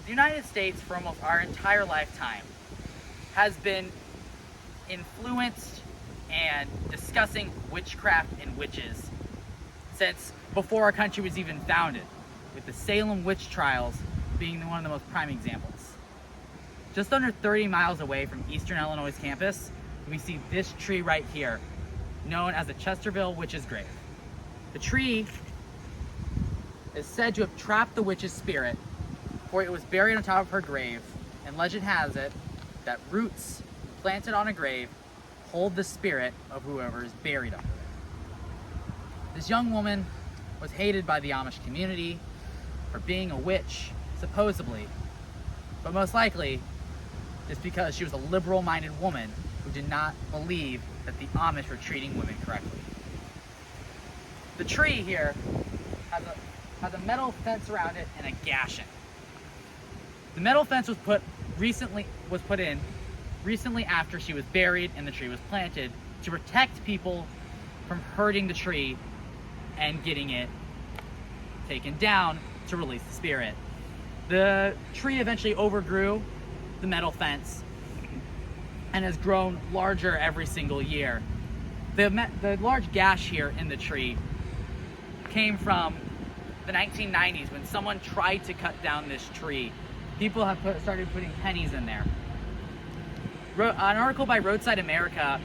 The United States, for almost our entire lifetime, has been influenced and discussing witchcraft and witches since before our country was even founded, with the Salem witch trials being one of the most prime examples. Just under 30 miles away from Eastern Illinois' campus, we see this tree right here, known as the Chesterville Witch's Grave. The tree is said to have trapped the witch's spirit, for it was buried on top of her grave, and legend has it that roots planted on a grave hold the spirit of whoever is buried under it. This young woman was hated by the Amish community for being a witch, supposedly, but most likely it's because she was a liberal-minded woman who did not believe that the Amish were treating women correctly. The tree here has a metal fence around it and a gashing. The metal fence was put in recently after she was buried and the tree was planted to protect people from hurting the tree and getting it taken down to release the spirit. The tree eventually overgrew the metal fence and has grown larger every single year. The large gash here in the tree came from the 1990s when someone tried to cut down this tree. People have started putting pennies in there. An article by Roadside America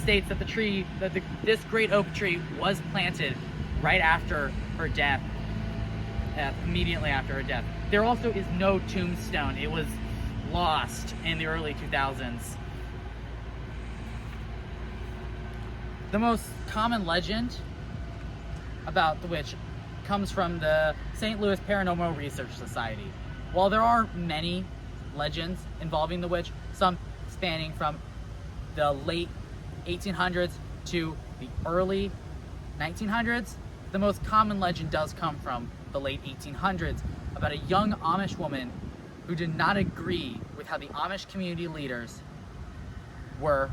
states that this great oak tree was planted right after her death, immediately after her death. There also is no tombstone. It was lost in the early 2000s. The most common legend about the witch comes from the St. Louis Paranormal Research Society. While there are many legends involving the witch, some spanning from the late 1800s to the early 1900s, the most common legend does come from the late 1800s about a young Amish woman who did not agree with how the Amish community leaders were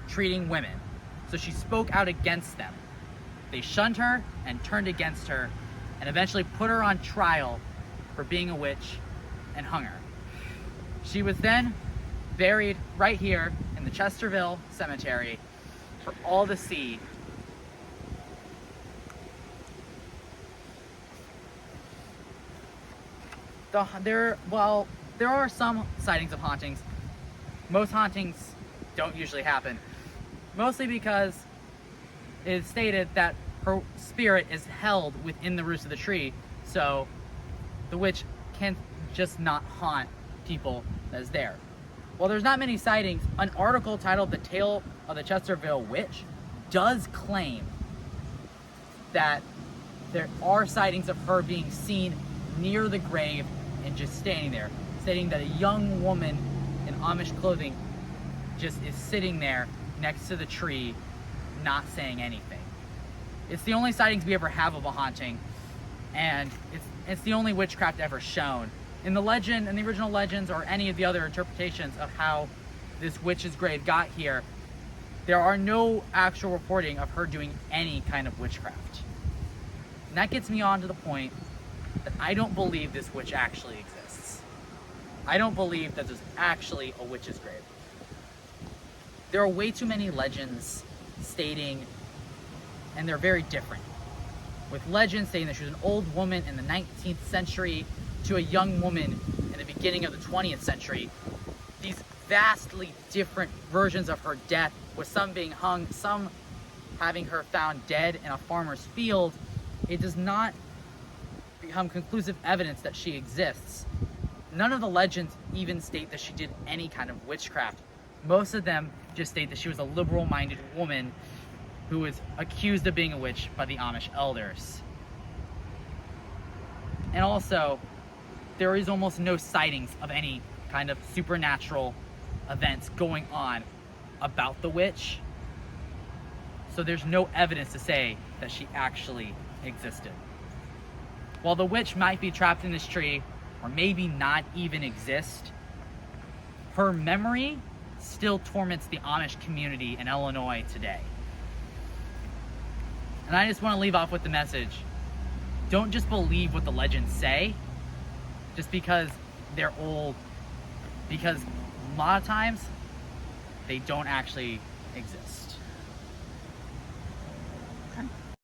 treating women. So she spoke out against them. They shunned her and turned against her and eventually put her on trial for being a witch and hung her. She was then buried right here in the Chesterville Cemetery for all to see. There are some sightings of hauntings. Most hauntings don't usually happen, mostly because it is stated that her spirit is held within the roots of the tree, so the witch can just not haunt people that is there. While there's not many sightings, an article titled "The Tale of the Chesterville Witch" does claim that there are sightings of her being seen near the grave and just standing there, stating that a young woman in Amish clothing just is sitting there next to the tree, not saying anything. It's the only sightings we ever have of a haunting, and it's the only witchcraft ever shown. In the legend, in the original legends, or any of the other interpretations of how this witch's grave got here, there are no actual reporting of her doing any kind of witchcraft. And that gets me on to the point that I don't believe this witch actually exists. I don't believe that there's actually a witch's grave. There are way too many legends stating, and they're very different, with legends saying that she was an old woman in the 19th century to a young woman in the beginning of the 20th century. These vastly different versions of her death, with some being hung, some having her found dead in a farmer's field, it does not become conclusive evidence that she exists. None of the legends even state that she did any kind of witchcraft. Most of them just state that she was a liberal-minded woman who was accused of being a witch by the Amish elders. And also, there is almost no sightings of any kind of supernatural events going on about the witch. So there's no evidence to say that she actually existed. While the witch might be trapped in this tree, or maybe not even exist, her memory still torments the Amish community in Illinois today. And I just want to leave off with the message: don't just believe what the legends say, just because they're old, because a lot of times they don't actually exist.